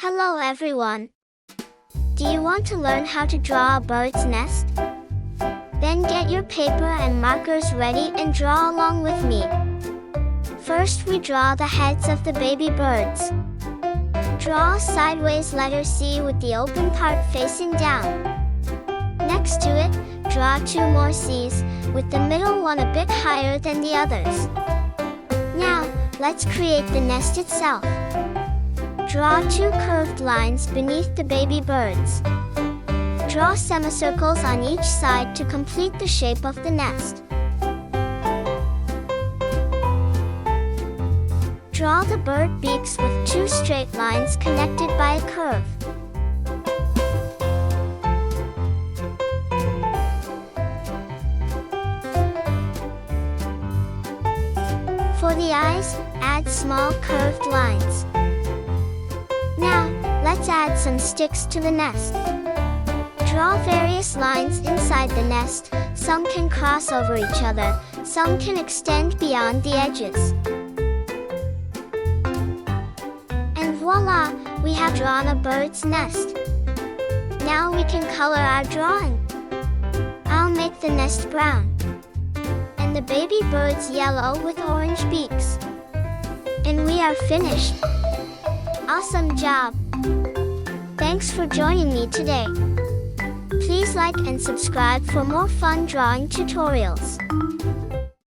Hello everyone! Do you want to learn how to draw a bird's nest? Then get your paper and markers ready and draw along with me. First we draw the heads of the baby birds. Draw a sideways letter C with the open part facing down. Next to it, draw two more C's, with the middle one a bit higher than the others. Now, let's create the nest itself. Draw two curved lines beneath the baby birds. Draw semicircles on each side to complete the shape of the nest. Draw the bird beaks with two straight lines connected by a curve. For the eyes, add small curved lines. Now, let's add some sticks to the nest. Draw various lines inside the nest. Some can cross over each other, some can extend beyond the edges. And voila! We have drawn a bird's nest. Now we can color our drawing. I'll make the nest brown, and the baby birds yellow with orange beaks. And we are finished! Awesome job! Thanks for joining me today. Please like and subscribe for more fun drawing tutorials.